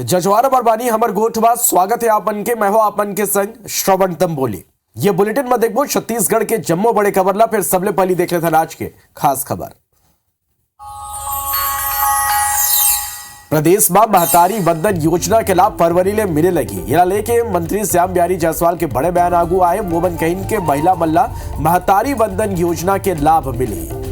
जजवार बरबानी हमर गोठवा स्वागत है आपन के। मैं हो आपन के संग श्रवण तंबोली। ये बुलेटिन में देखो छत्तीसगढ़ के जम्मो बड़े खबर ला। फिर सबले पहली देख लेते आज के खास खबर। प्रदेश में महतारी वंदन योजना के लाभ फरवरी ले मिले लगी। यह लेके मंत्री श्याम बिहारी जायसवाल के बड़े बयान आगू आए। वो बन कहीं के महिला मल्ला महतारी वंदन योजना के लाभ मिले।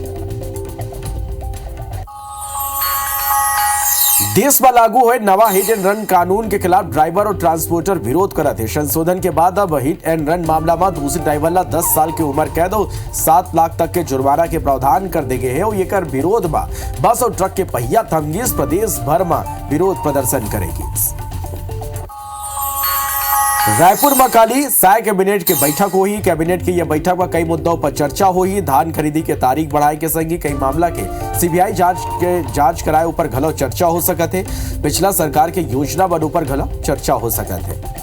देश में लागू हुए नवा हिट एंड रन कानून के खिलाफ ड्राइवर और ट्रांसपोर्टर विरोध कर रहे थे। संशोधन के बाद अब हिट एंड रन मामला में दूसरे ड्राइवर ला 10 साल की उम्र कैद और 7 लाख तक के जुर्माना के प्रावधान कर दे गए हैं। और ये कर विरोध में बस और ट्रक के पहिया थमगी प्रदेश भर में विरोध प्रदर्शन करेगी। रायपुर में काली साय कैबिनेट की बैठक हुई। कैबिनेट की यह बैठक में कई मुद्दों पर चर्चा हुई। धान खरीदी के तारीख बढ़ाए के संगी कई मामला के सीबीआई जांच कराए ऊपर घलो चर्चा हो सकत है। पिछला सरकार के योजना बन ऊपर घलो चर्चा हो सकत है।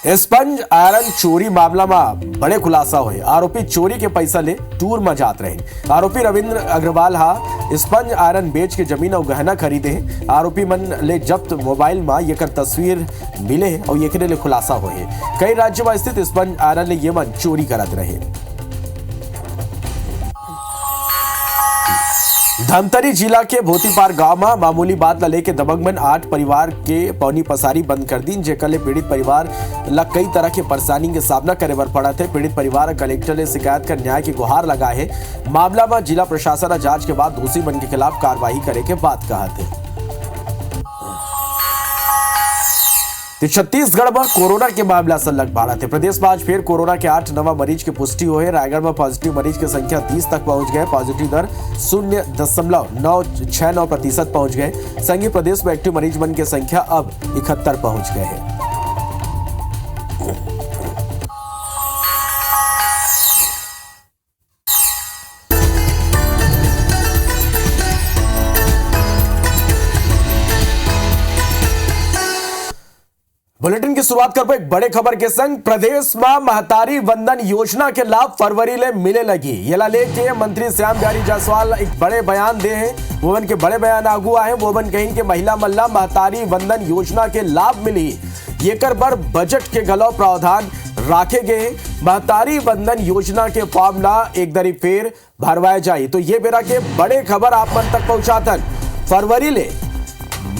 स्पंज आयरन चोरी मामला में बड़े खुलासा हुए। आरोपी चोरी के पैसा ले टूर में जात रहे। आरोपी रविंद्र अग्रवाल स्पंज आयरन बेच के जमीन और गहना खरीदे हैं। आरोपी मन ले जब्त मोबाइल में ये कर तस्वीर मिले हैं और ये ले खुलासा हुए। कई राज्यों में स्थित स्पंज आयरन ले ये मन चोरी करत रहे। धमतरी जिला के भोतीपार गांव में मामूली बात ला लेके दबंगमन 8 परिवार के पौनी पसारी बंद कर दी। जेकर ले पीड़ित परिवार ला कई तरह के परेशानी के सामना करे बर पड़ा थे। पीड़ित परिवार कलेक्टर ने शिकायत कर न्याय की गुहार लगाए है। मामला में जिला प्रशासन जांच के बाद दोषी मन के खिलाफ कार्रवाई करे के बात कहा थे। छत्तीसगढ़ में कोरोना के मामला से लग बढ़ा थे। प्रदेश में आज फिर कोरोना के 8 नवा मरीज की पुष्टि हुई है। रायगढ़ में पॉजिटिव मरीज की संख्या 30 तक पहुंच गए। पॉजिटिव दर 0.969% पहुंच गए। संघीय प्रदेश में एक्टिव मरीज मन की संख्या अब 71 पहुंच गए हैं। बुलेटिन की शुरुआत कर एक बड़े खबर के संग। प्रदेश में महतारी वंदन योजना के लाभ फरवरी ले मिले लगी। ये लेके मंत्री श्याम बिहारी जायसवाल एक बड़े बयान दे हैं। वोबन के बड़े बयान आगू आए। वोबन कहीं के महिला मल्ला महतारी वंदन योजना के लाभ मिली। ये कर बर बजट के गलो प्रावधान राखे गए। महतारी वंदन योजना के फॉर्म ला एक दरी फेर भरवाए जाए। तो ये बेरा के बड़े खबर आप मन तक पहुंचातन। फरवरी ले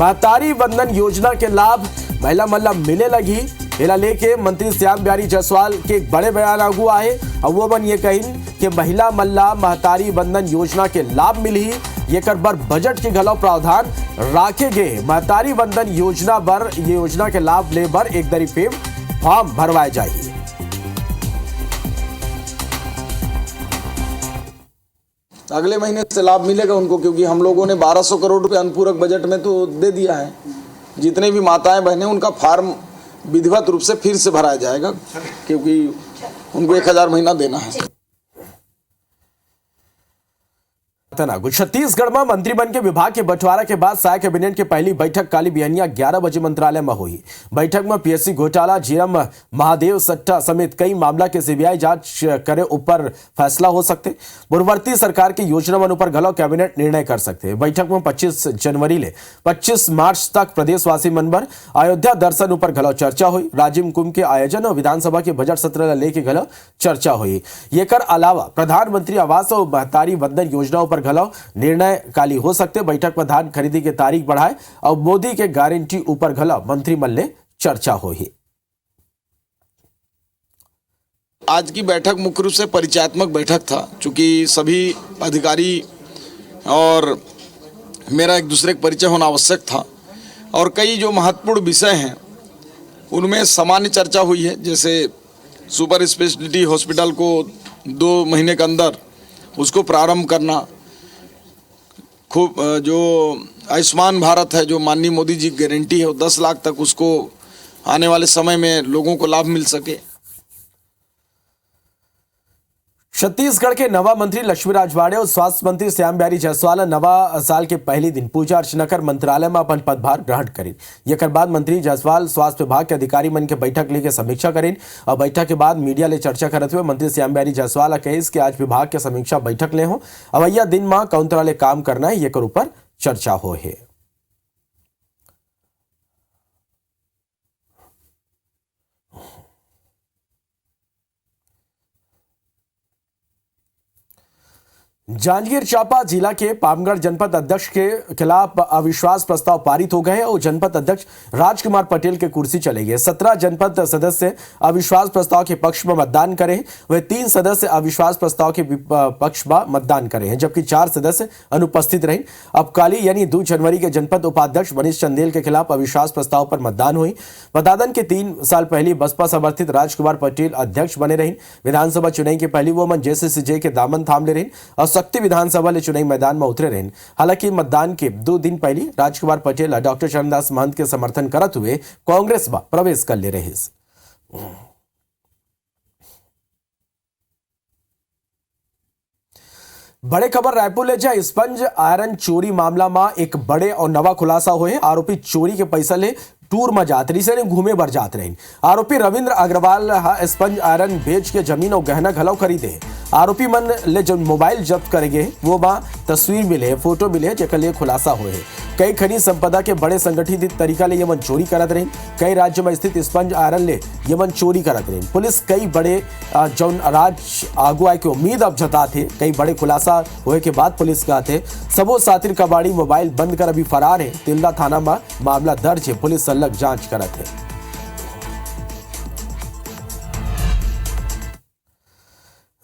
महतारी वंदन योजना के लाभ महिला मल्ला मिले लगी। इला लेके मंत्री श्याम बिहारी जायसवाल के एक बड़े बयान आगू आए। और वो बन ये कहीं कि महिला मल्ला महतारी वंदन योजना के लाभ मिली। ये कर बर बजट के गलो प्रावधान राखे गए। महतारी वंदन योजना बर ये योजना के लाभ ले बर एक दरी पे फॉर्म भरवाए जाए। अगले महीने से लाभ मिलेगा उनको, क्योंकि हम लोगों ने 1200 करोड़ रुपए अनुपूरक बजट में तो दे दिया है। जितने भी माताएं बहनें उनका फार्म विधिवत रूप से फिर से भराया जाएगा, क्योंकि उनको 1000 महीना देना है। छत्तीसगढ़ में मंत्रिमंडल के विभाग के बंटवारा के बाद साय कैबिनेट की पहली बैठक काली बिहनिया 11 बजे मंत्रालय में हुई। बैठक में पीएससी घोटाला, जीरम महादेव सट्टा समेत कई मामला के सीबीआई जांच करे ऊपर फैसला हो सकते। पूर्ववर्ती सरकार की योजना मन ऊपर घलो कैबिनेट निर्णय कर सकते। बैठक में 25 जनवरी ले 25 मार्च तक प्रदेशवासी मनबर अयोध्या दर्शन ऊपर घलो चर्चा हुई। राजीव कुंभ के आयोजन और विधानसभा के बजट सत्र लेके घलो चर्चा हुई। ये कर अलावा प्रधानमंत्री आवास और महतारी वंदन योजना पर घलो निर्णय काली हो सकते। बैठक में धान खरीदी के तारीख बढ़ाए और मोदी के गारंटी ऊपर घलो मंत्रिमंडल में चर्चा हुई। आज की बैठक मुख्य रूप से परिचयात्मक बैठक था, चूंकि सभी अधिकारी और मेरा एक दूसरे का परिचय होना आवश्यक था। और कई जो महत्वपूर्ण विषय हैं उनमें सामान्य चर्चा हुई है, जैसे सुपर स्पेशलिटी हॉस्पिटल को 2 महीने के अंदर उसको प्रारंभ करना, खूब जो आयुष्मान भारत है जो माननीय मोदी जी की गारंटी है, वो 10 लाख तक उसको आने वाले समय में लोगों को लाभ मिल सके। छत्तीसगढ़ के नवा मंत्री लक्ष्मी राजवाड़े और स्वास्थ्य मंत्री श्याम बिहारी जायसवाल नवा साल के पहले दिन पूजा अर्चना कर मंत्रालय में अपन पदभार ग्रहण करें। यकर बाद मंत्री जायसवाल स्वास्थ्य विभाग के अधिकारी मन के बैठक लेके समीक्षा करें। और बैठक के बाद मीडिया ले चर्चा करते हुए मंत्री श्याम बिहारी जायसवाल कहे कि आज विभाग के समीक्षा बैठक ले हो। अवैया दिन में कौन तरह ले काम करना है ये ऊपर चर्चा हो है। जांजगीर चांपा जिला के पामगढ़ जनपद अध्यक्ष के खिलाफ अविश्वास प्रस्ताव पारित हो गए और जनपद अध्यक्ष राजकुमार पटेल के कुर्सी चले गए। 17 जनपद सदस्य अविश्वास प्रस्ताव के पक्ष में मतदान करें, वह 3 सदस्य अविश्वास प्रस्ताव के पक्ष में मतदान करे हैं, जबकि 4 सदस्य अनुपस्थित रहे। अब कल यानी 2 जनवरी के जनपद उपाध्यक्ष मनीष चंदेल के खिलाफ अविश्वास प्रस्ताव पर मतदान हुई। बता दें कि 3 साल पहले बसपा समर्थित राजकुमार पटेल अध्यक्ष बने रहे। विधानसभा चुनाव के पहले वो JCCJ के दामन थाम ले रहे और शक्ति विधानसभा ले चुनावी मैदान में उतरे रहे। हालांकि मतदान के 2 दिन पहले राजकुमार पटेल डॉक्टर चरणदास महंत के समर्थन करते हुए कांग्रेस में प्रवेश कर ले रहे। बड़े खबर रायपुर ले जाए स्पंज आयरन चोरी मामला में एक बड़े और नवा खुलासा हुए। आरोपी चोरी के पैसा ले टूर में जात रही से घूमे भर जात रहे। आरोपी रविंद्र अग्रवाल स्पंज आयरन बेच के जमीन और गहना घलव खरीदे। आरोपी मन ले जो मोबाइल जब्त करेंगे वो बा तस्वीर मिले, फोटो मिले, जेकर लिए खुलासा हुए। कई खनिज संपदा के बड़े संगठित तरीका ले यमन चोरी करत रहे। कई राज्य में स्थित स्पंज आयरन ले यमन चोरी करत रहे। पुलिस कई बड़े जौन राज आगू आए के उम्मीद अब जता थे। कई बड़े खुलासा हुए के बाद पुलिस का थे सबो सातिर कबाड़ी मोबाइल बंद कर अभी फरार है। तिल्दा थाना में मामला दर्ज है, पुलिस संलग्न जांच करत है।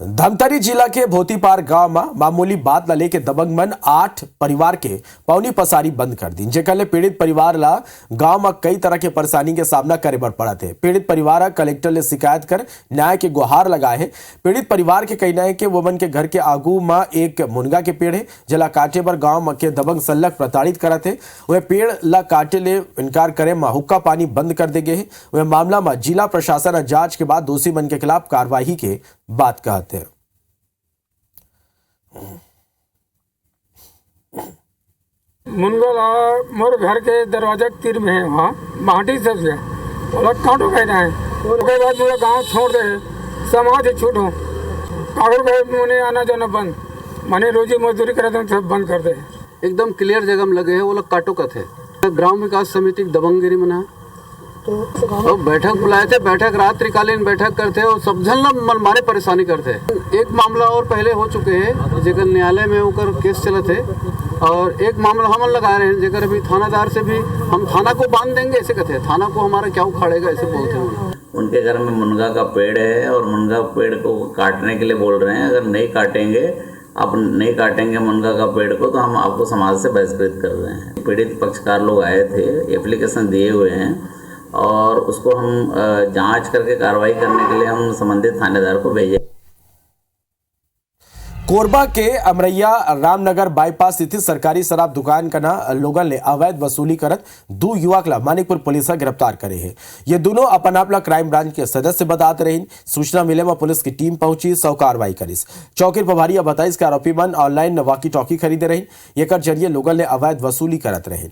धमतरी जिला के भोतीपार गांव में मामूली बात लेके दबंग मन 8 परिवार के पौनी पसारी बंद कर दी, जेकर पीड़ित परिवार ला गांव में कई तरह के परेशानी के सामना करे बर पड़ा थे। पीड़ित परिवार कलेक्टर ले शिकायत कर न्याय के गुहार लगाए है। पीड़ित परिवार के कहना है कि वोमन के घर के आगू में एक मुनगा के पेड़ है, जला काटे पर गाँव के दबंग संलग्न प्रताड़ित करते। वह पेड़ ला काटे ले इनकार करे में हुक्का पानी बंद कर दे गए। वह मामला में जिला प्रशासन जांच के बाद दोषी मन के खिलाफ कार्रवाई के बात कहते हैं। मुनगल मोर घर के दरवाजा तीर में है, वहाँ माटी सबसे अलग कांटो कहना है। उसके बाद मेरा गांव छोड़ दे, समाज ही छूटो कागज पे मुने आना जाना बंद, माने रोजी मजदूरी करे तो सब बंद कर दे। एकदम क्लियर जगह में लगे है, वो लोग काटो का थे। ग्राम विकास समिति दबंगगिरी में ना तो बैठक बुलाए थे। बैठक रात्रिकालीन बैठक करते और सब जन मनमाने परेशानी करते। एक मामला और पहले हो चुके हैं जेकर न्यायालय में होकर केस चले थे, और एक मामला हम लगा रहे हैं जेकर अभी थानादार से भी हम थाना को बांध देंगे ऐसे कहते हैं। थाना को हमारा क्या उखाड़ेगा ऐसे बोलते हैं। उनके घर में मुनगा का पेड़ है और मुनगा पेड़ को काटने के लिए बोल रहे हैं। अगर नहीं काटेंगे, आप नहीं काटेंगे मुनगा का पेड़ को, तो हम आपको समाज से बहिष्कृत कर रहे हैं। पीड़ित पक्षकार लोग आए थे, एप्लीकेशन दिए हुए हैं और उसको हम जांच करके कार्रवाई करने के लिए हम संबंधित थानेदार को भेजे। कोरबा के अमरैया रामनगर बाईपास स्थित सरकारी शराब दुकान का ना लोगन ने अवैध वसूली करत 2 युवक ला मानिकपुर पुलिस गिरफ्तार करे हैं। ये दोनों अपन आपला क्राइम ब्रांच के सदस्य बताते रहे। सूचना मिले में पुलिस की टीम पहुंची, सौ कार्रवाई करी। चौकी प्रभारी बताइस कि आरोपी मन ऑनलाइन वॉकी टॉकी खरीदे रहे, एक जरिए लोगन ने अवैध वसूली करत रहे।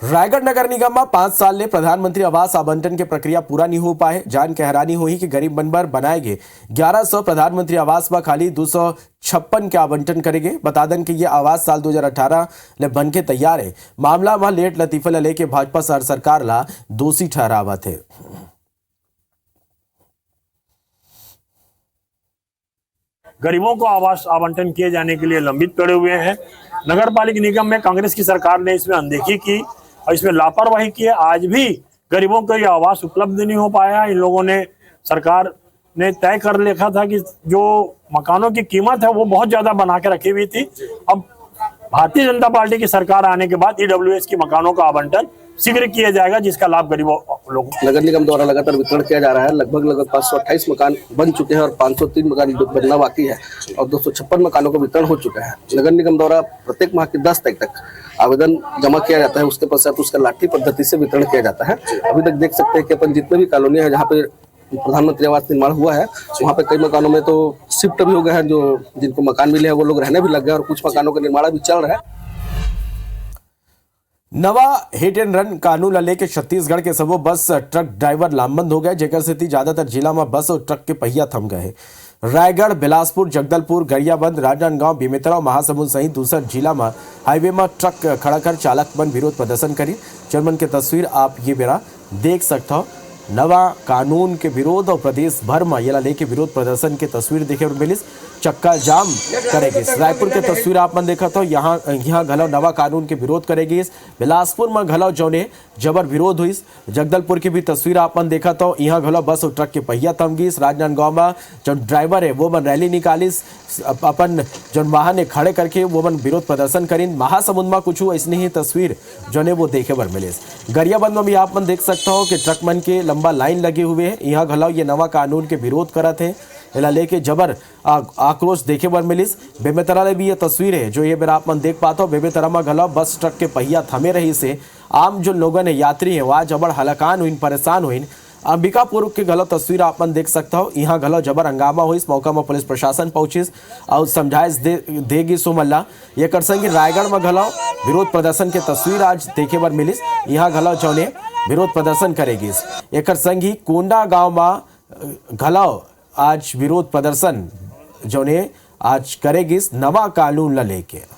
रायगढ़ नगर निगम में 5 साल ले प्रधानमंत्री आवास आवंटन की प्रक्रिया पूरा नहीं हो पाए। जान के हैरानी हुई कि गरीब बनबर बनाए गए 1100 प्रधानमंत्री आवास में खाली 256 के आवंटन करेंगे। बता दें कि यह आवास साल 2018 ले बन के तैयार है। मामला में लेट लतीफे लेके भाजपा सरकार ला दोषी ठहरावा थे। गरीबों को आवास आवंटन किए जाने के लिए लंबित पड़े हुए हैं। नगर पालिका निगम में कांग्रेस की सरकार ने इसमें अनदेखी की और इसमें लापरवाही की है। आज भी गरीबों को यह आवास उपलब्ध नहीं हो पाया। इन लोगों ने, सरकार ने तय कर लिखा था कि जो मकानों की कीमत है वो बहुत ज्यादा बना के रखी हुई थी। अब भारतीय जनता पार्टी की सरकार आने के बाद EWS की मकानों का आवंटन शीघ्र किया जाएगा, जिसका लाभ गरीबों लोगों। नगर निगम द्वारा लगातार वितरण किया जा रहा है। लगभग 528 मकान बन चुके हैं और 503 मकान बनना बाकी है और 256 मकानों का वितरण हो चुका है। नगर निगम द्वारा प्रत्येक माह की 10 तारीख तक आवेदन जमा किया जाता है, उसके पश्चात उसका लाठी पद्धति से वितरण किया जाता है। अभी तक देख सकते हैं कि अपन जितने भी कॉलोनी है जहाँ पे प्रधानमंत्री आवास निर्माण हुआ है, वहाँ पे कई मकानों में तो शिफ्ट भी हो गए हैं। जो जिनको मकान मिले हैं वो लोग रहने भी लग गए और कुछ मकानों का निर्माण भी चल रहा है। नवा हिट एंड रन कानून ला लेके छत्तीसगढ़ के सबो बस ट्रक ड्राइवर लामबंद हो गए, जेकर सेती ज्यादातर जिला में बस और ट्रक के पहिया थम गए। रायगढ़, बिलासपुर, जगदलपुर, गरियाबंद, राजनांदगांव, बेमेतरा, महासमुंद सहित दूसर जिला में हाईवे में ट्रक खड़ा कर चालक मन विरोध प्रदर्शन करी। चरमन के तस्वीर आप ये बेरा देख सकते हो। नवा कानून के विरोध और प्रदेश भर में ये लेके विरोध प्रदर्शन के तस्वीर देखे मिलिस। चक्का जाम करेगी। रायपुर के तस्वीर आप मन देखा तो यहाँ घलो नवा कानून के विरोध करेगी। बिलासपुर में घलो जौने जबर विरोध हुई। जगदलपुर की भी तस्वीर आप मन देखा तो यहाँ घलो बस और ट्रक के पहिया थम गई। राजनांदगांव में जो ड्राइवर है वो मन रैली निकाली, अपन जो वाहन खड़े करके वो मन विरोध प्रदर्शन करी। महासमुंद में कुछ ऐसी ही तस्वीर जो वो देखे बर मिले। गरियाबंद में भी आप मन देख सकते हो कि ट्रक मन के लंबा लाइन लगे हुए हैं। यहाँ घलो ये नवा कानून के विरोध करत है, इला लेके जबर आक्रोश देखे बर मिलिस। बेमेतरा में भी ये तस्वीर है जो ये बेरा आप मन देख पाते हो। बेमेतरा में घलो बस ट्रक के पहिया थमे रही से आम जो लोगन है, यात्री है, वह जबर हलकान हुई, परेशान हुई। अंबिकापुर के घलो तस्वीर आप मन देख सकते हो। यहाँ घलो जबर हंगामा हुई। इस मौका में पुलिस प्रशासन पहुंचिस और समझाइश देगी सोमल्ला। ये कर संगी रायगढ़ में घलो विरोध प्रदर्शन के तस्वीर आज देखे बर मिलिस। यहाँ घलो जौने विरोध प्रदर्शन करेगी। एक संगी कोंडा गांव में घलो आज विरोध प्रदर्शन जौने आज करेगी नवा कानून ला लेके।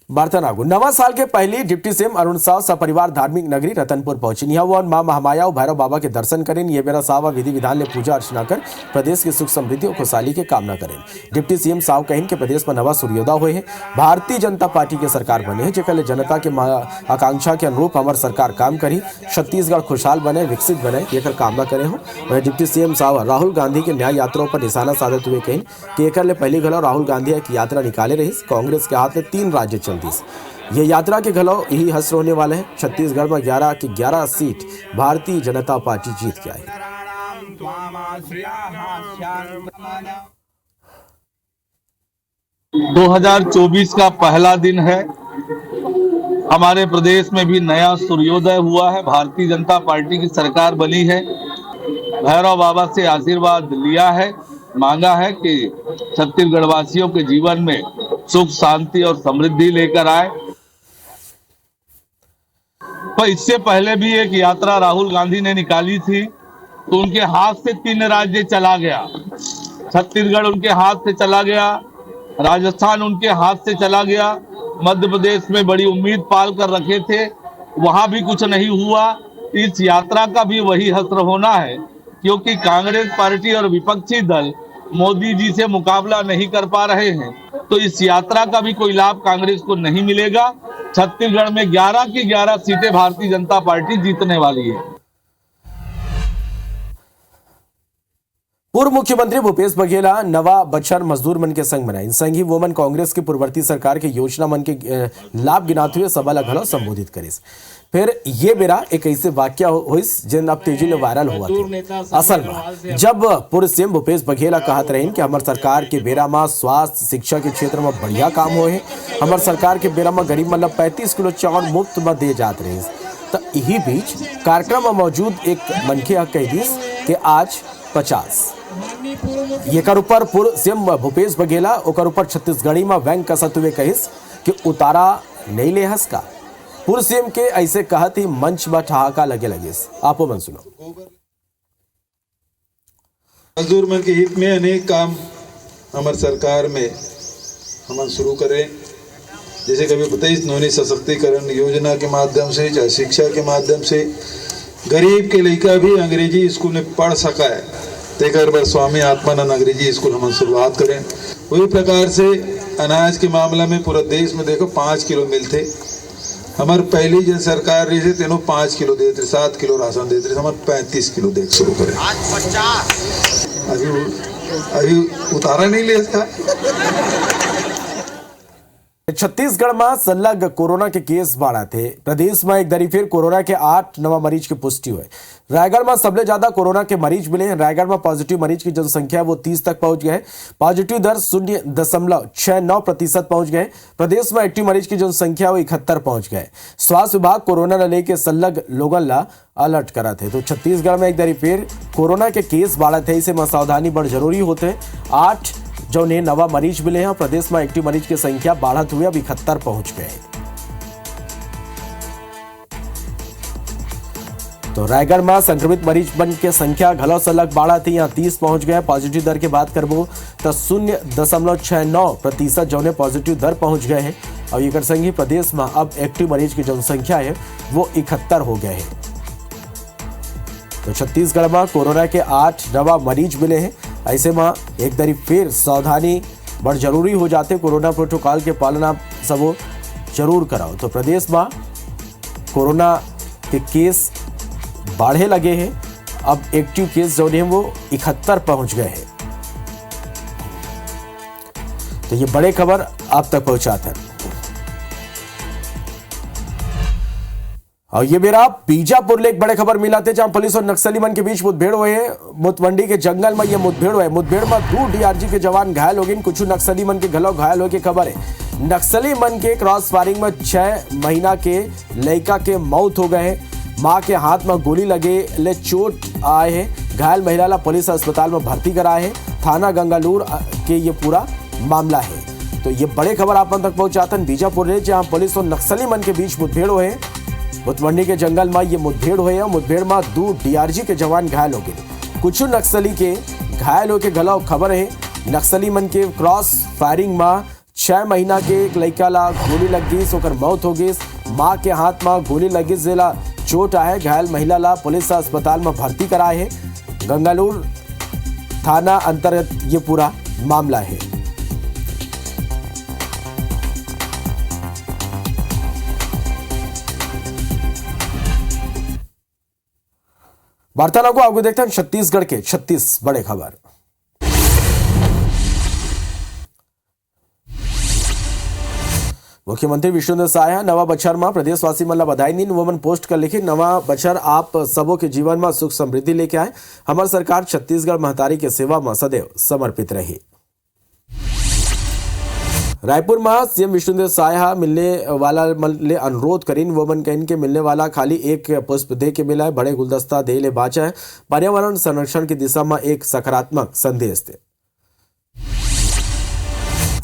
बार्तानागु नवा साल के पहले डिप्टी सीएम अरुण साव सपरिवार धार्मिक नगरी रतनपुर पहुंची। यहाँ वो मां महामाया और भैरव बाबा के दर्शन करें। ये बेरा सावा विधि विधान ने पूजा अर्चना कर प्रदेश की सुख समृद्धि और खुशहाली की कामना करें। डिप्टी सीएम साव कहें कि प्रदेश में नवा सूर्योदय हुए हैं। भारतीय जनता पार्टी के सरकार बने हैं, जेकर जनता के आकांक्षा के अनुरूप हमार सरकार काम करी, छत्तीसगढ़ खुशहाल बने, विकसित बने, ये कामना करे हो। वह डिप्टी सीएम साव राहुल गांधी के न्याय यात्रा पर निशाना साधते हुए कहें कि एक पहली घलो राहुल गांधी एक यात्रा निकाले रही। कांग्रेस के हाथ में 3 राज्य चल। ये यात्रा के घलो यही हश्र होने वाले हैं। छत्तीसगढ़ में 11 की 11 सीट भारतीय जनता पार्टी जीत के आई। 2024 का पहला दिन है। हमारे प्रदेश में भी नया सूर्योदय हुआ है। भारतीय जनता पार्टी की सरकार बनी है। भैरव बाबा से आशीर्वाद लिया है, मांगा है कि छत्तीसगढ़ वासियों के जीवन में सुख, शांति और समृद्धि लेकर आए। तो इससे पहले भी एक यात्रा राहुल गांधी ने निकाली थी, तो उनके हाथ से 3 राज्य चला गया। छत्तीसगढ़ उनके हाथ से चला गया, राजस्थान उनके हाथ से चला गया, मध्य प्रदेश में बड़ी उम्मीद पाल कर रखे थे, वहां भी कुछ नहीं हुआ। इस यात्रा का भी वही हश्र होना है, क्योंकि कांग्रेस पार्टी और विपक्षी दल मोदी जी से मुकाबला नहीं कर पा रहे हैं। तो इस यात्रा का भी कोई लाभ कांग्रेस को नहीं मिलेगा। छत्तीसगढ़ में 11 की 11 सीटें भारतीय जनता पार्टी जीतने वाली है। पूर्व मुख्यमंत्री भूपेश बघेला नवा बछर मजदूर मन के संग मनाई। संघी वो मन कांग्रेस के पूर्ववर्ती सरकार के योजना मन के लाभ गिनाते हुए सभा ला घलो संबोधित करिस। फिर ये बेरा एक ऐसे वाक्य हुईस जिन अब तेजी में वायरल हुआ थे। असल में जब पूर्व सीएम भूपेश बघेला कहत रहे कि हमार सरकार के बेरा में स्वास्थ्य शिक्षा के क्षेत्र में बढ़िया काम हुए। हमार सरकार के बेरा में गरीब मतलब 35 किलो चावल मुफ्त में दे जाते रहे। तो यही बीच कार्यक्रम में मौजूद एक मनखे कह दिस कि आज 50 ये कर ऊपर पूर्व सीएम भूपेश बघेला ओकर ऊपर छत्तीसगढ़ी में व्यंग कसत हुए कहिस कि उतारा नहीं ले हंस का। पूर्व सीएम के ऐसे कहत ही मंच में ठहाका लगे लगिस। आपो मन सुनो। मजदूर मन के हित में अनेक काम हमारे सरकार में हम शुरू करें। जैसे कभी बताइए नौनी सशक्तिकरण योजना के माध्यम से, चाहे शिक्षा के माध्यम से गरीब के लड़का भी अंग्रेजी स्कूल में पढ़ सका है। तेकर बार स्वामी आत्मानंद अंग्रेजी स्कूल हम शुरुआत करें। वही प्रकार से अनाज के मामला में पूरा देश में देखो 5 किलो मिलते। हमारे पहली जन सरकार रही थी तीनों 5 किलो देते, 7 किलो राशन देते थे। हमारे 35 किलो देख शुरू करें। अभी उतारा नहीं ले इसका। छत्तीसगढ़ में संलग्न कोरोना के केस बढ़ा थे। प्रदेश में एक दरी फिर कोरोना के 8 नवा मरीज की पुष्टि हुई। रायगढ़ में सबसे ज्यादा कोरोना के मरीज मिले हैं। रायगढ़ में पॉजिटिव मरीज की जनसंख्या वो 30 तक पहुंच गए। पॉजिटिव दर 0.69% पहुंच गए। प्रदेश में एक्टिव मरीज की जनसंख्या वो 71 पहुंच गए। स्वास्थ्य विभाग कोरोना ला लेके संलग्न लोगों ला अलर्ट करा थे। तो छत्तीसगढ़ में एक दरी फिर कोरोना के केस बढ़ा थे, इसे में सावधानी बड़ जरूरी होते। 8 जो ने नवा मरीज मिले हैं। प्रदेश में एक्टिव मरीज की संख्या बढ़त हुए अब 71 पहुंच गए। तो रायगढ़ में संक्रमित मरीज बन के संख्या घलो सलग बाढ़ा थी, यहाँ 30 पहुंच गए। पॉजिटिव दर की बात करबो तो 0.69% जो पॉजिटिव दर पहुंच गए हैं और ये संग ही प्रदेश में अब एक्टिव मरीज की जनसंख्या है वो 71 हो गए हैं। तो छत्तीसगढ़ में कोरोना के 8 नवा मरीज मिले हैं। ऐसे में एक दरी फिर सावधानी बड़ जरूरी हो जाते। कोरोना प्रोटोकॉल के पालना सब जरूर कराओ। तो प्रदेश में कोरोना के केस बढ़े लगे हैं। अब एक्टिव केस जो है वो 71 पहुंच गए हैं। तो ये बड़े खबर आप तक पहुंचाते हैं। और ये मेरा बीजापुर ले एक बड़े खबर मिला थे, जहां पुलिस और नक्सली मन के बीच मुठभेड़ हुए हैं। मुतवंडी के जंगल में ये मुठभेड़ हुए। मुठभेड़ में 2 डीआरजी के जवान घायल हो गए। कुछ नक्सली मन के घलो घायल हो के खबर है। नक्सली मन के क्रॉस फायरिंग में 6 महीना के लड़का के मौत हो गए हैं। मां के हाथ में गोली लगे ले चोट आए हैं। घायल महिला ला पुलिस अस्पताल में भर्ती कराए हैं। थाना गंगालूर के ये पूरा मामला है। तो ये बड़े खबर आप तक पहुंचाते हैं बीजापुर ने, जहां पुलिस और नक्सली मन के बीच मुठभेड़ हुए हैं। मुतवंडी के जंगल में ये मुठभेड़ हुए हैं। मुठभेड़ में 2 डीआरजी के जवान घायल हो गए। कुछ नक्सली के घायल होके गला खबर है। नक्सली मन के क्रॉस फायरिंग में 6 महीना के एक लड़का ला गोली लग गई, ओकर मौत हो गई। मां के हाथ में गोली लगी जिला चोट आए। घायल महिला ला पुलिस अस्पताल में भर्ती कराए है। गंगालूर थाना अंतर्गत ये पूरा मामला है। वार्तालाप को आगे देखते हैं छत्तीसगढ़ के 36 बड़े खबर। मुख्यमंत्री विष्णुदेव साय नवा बछर में प्रदेशवासी मन ला बधाई दी। वोमन पोस्ट कर लिखी, नवा बछर आप सबों के जीवन में सुख समृद्धि लेके आए। हमारी सरकार छत्तीसगढ़ महतारी के सेवा में सदैव समर्पित रही। रायपुर में सीएम विष्णुदेव साय मिलने वाला ले अनुरोध करीन। वोमन कहन के मिलने वाला खाली एक पुष्प दे के मिला है, बड़े गुलदस्ता दे ले बाचा है। पर्यावरण संरक्षण की दिशा में एक सकारात्मक संदेश थे।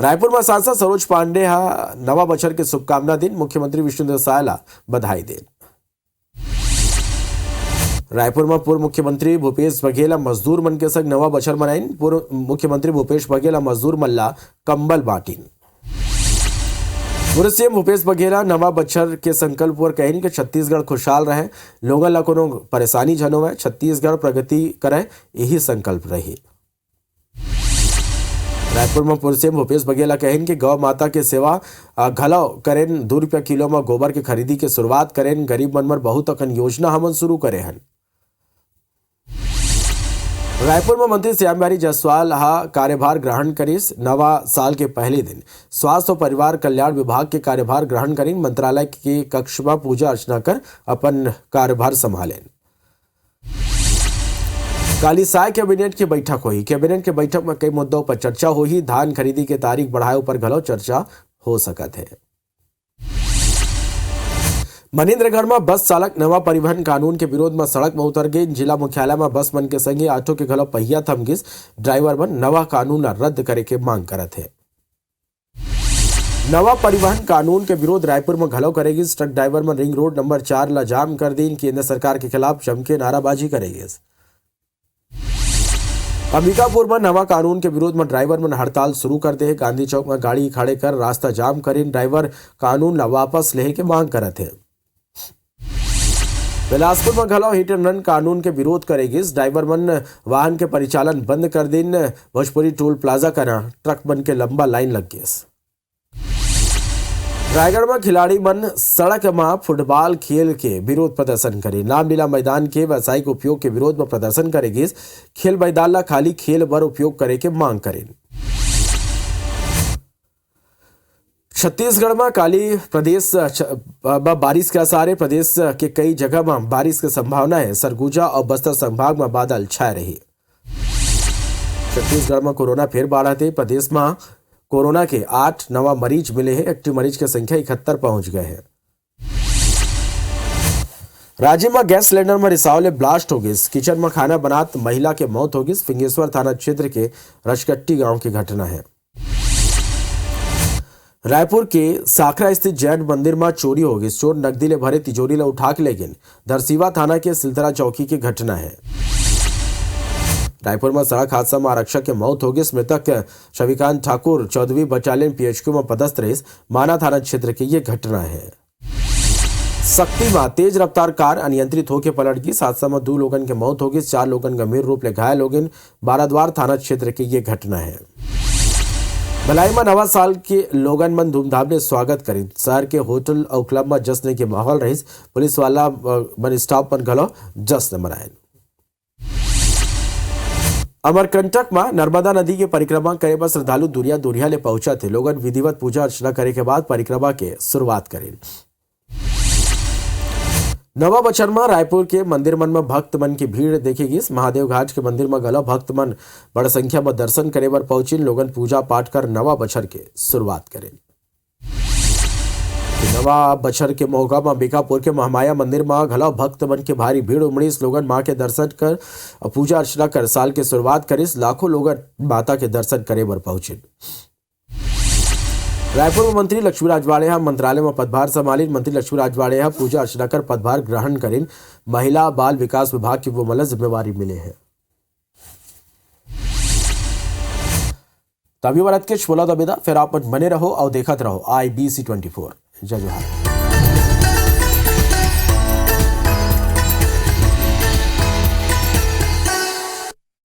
रायपुर में सांसद सरोज पांडे नवा बछर के शुभकामना दिन। मुख्यमंत्री विष्णुदेव साय ला बधाई देन। रायपुर में पूर्व मुख्यमंत्री भूपेश बघेल मजदूर मन के संग नवा बछर मनाइन। पूर्व मुख्यमंत्री भूपेश बघेल मजदूर मन ला कंबल बांटीन। पूर्व सीएम भूपेश बघेल नवा बछर के संकल्प पर कहिन कि छत्तीसगढ़ खुशहाल रहे, लोगन ला कोनो परेशानी झन होवे, छत्तीसगढ़ प्रगति करे, यही संकल्प रही। रायपुर में पूर्व सीएम भूपेश बघेल कहेन कि गौ माता के सेवा घलो करेन। 2 रुपया किलो में गोबर के खरीदी के शुरुआत करेन। गरीब मन में बहुत अकन योजना हमन शुरू करे हन। रायपुर में मंत्री श्यामबिहारी जायसवाल कार्यभार ग्रहण करिस। नवा साल के पहले दिन स्वास्थ्य और परिवार कल्याण विभाग के कार्यभार ग्रहण करीन। मंत्रालय के कक्ष में पूजा अर्चना कर अपन कार्यभार संभालेन। काली साय कैबिनेट की बैठक हुई। कैबिनेट के बैठक में कई मुद्दों पर चर्चा हुई। धान खरीदी के तारीख बढ़ाए पर घलो चर्चा हो सकत है। मनेन्द्रगढ़ में बस चालक नवा परिवहन कानून के विरोध में सड़क में उतर गए। जिला मुख्यालय में बस मन के संगे ऑटो के घलो पहिया थम गिस। ड्राइवर मन नवा कानून रद्द करे के मांग करत है। नवा परिवहन कानून के विरोध रायपुर में घलो करेगी। ट्रक ड्राइवर में रिंग रोड नंबर 4 ला जाम कर दी। केंद्र सरकार के खिलाफ जमके नाराबाजी करेगी। अंबिकापुर में नवा कानून के विरोध में ड्राइवर मन हड़ताल शुरू कर दे। गांधी चौक में गाड़ी खड़े कर रास्ता जाम करीन। ड्राइवर कानून ला वापस लेहे के मांग करत है। बिलासपुर में घलो हिट एंड रन कानून के विरोध करेगी। ड्राइवर मन वाहन के परिचालन बंद कर दिन। भोजपुरी टोल प्लाजा करा ट्रक बन के लंबा लाइन लग गई। रायगढ़ में खिलाड़ी मन सड़क में फुटबॉल खेल के विरोध प्रदर्शन करे। रामलीला मैदान के व्यावसायिक उपयोग के विरोध में प्रदर्शन करेगी। खेल मैदान ला खाली खेल भर उपयोग करे के मांग करें। छत्तीसगढ़ में काली प्रदेश बारिश के आसार है। प्रदेश के कई जगह में बारिश की संभावना है। सरगुजा और बस्तर संभाग में बादल छाए रही। छत्तीसगढ़ में कोरोना फिर बढ़ते। प्रदेश में कोरोना के 8 नवा मरीज मिले हैं। एक्टिव मरीज की संख्या 71 पहुंच गए हैं। राज्य में गैस सिलेंडर में रिसाव ले ब्लास्ट हो गई। किचन में खाना बनात महिला के मौत हो गई। फिंगेश्वर थाना क्षेत्र के रचकट्टी गांव की घटना है। रायपुर के साखरा स्थित जैन मंदिर में चोरी हो गई। चोर नकदी ले भरे तिजोरी ले उठा के ले गए। दरसीवा थाना के सिलतरा चौकी की घटना है। रायपुर में सड़क हादसा में आरक्षक की मौत हो गई। मृतक शविकांत ठाकुर 14वीं बटालियन PHQ में पदस्थ रहे। माना थाना क्षेत्र की ये घटना है। शक्ति में तेज रफ्तार कार अनियंत्रित होकर पलट गई। हादसा में 2 लोगों की मौत हो गई। 4 लोग गंभीर रूप से घायल हो गए। बाराद्वार थाना क्षेत्र की ये घटना है। भलाई में नवा साल के लोगन मन धूमधाम ने स्वागत करी। शहर के होटल और क्लब में जश्न के माहौल रही। पुलिस वाला बन स्टॉप पर घलो जश्न मनाए। अमरकंटक में नर्मदा नदी की परिक्रमा करे पर श्रद्धालु दूरिया ले पहुंचा थे। लोगन विधिवत पूजा अर्चना करे के बाद परिक्रमा के शुरुआत करें। नवा बछर में रायपुर के मंदिर मन में भक्त मन की भीड़ देखेगी। महादेव घाट के मंदिर में गला भक्त मन बड़ संख्या में दर्शन करे बर पहुंची। लोगन पूजा पाठ कर नवा बछर के शुरुआत करें। नवा बछर के मौका में बीकापुर के महामाया मंदिर में घला भक्त मन के भारी भीड़ उमड़ी। लोगन मां के दर्शन कर पूजा अर्चना कर साल के शुरुआत करी। लाखों लोगन माता के दर्शन करे बर पहुंचे। रायपुर में मंत्री लक्ष्मी राजवाड़े मंत्रालय में पदभार संभाली। मंत्री लक्ष्मी राजवाड़े पूजा अर्चना कर पदभार ग्रहण करें। महिला बाल विकास विभाग की वो मतलब जिम्मेवारी मिले है। तभी भारत के छोला दबेदा फिर आप बने रहो और देखत रहो IBC 24। जय जोहार।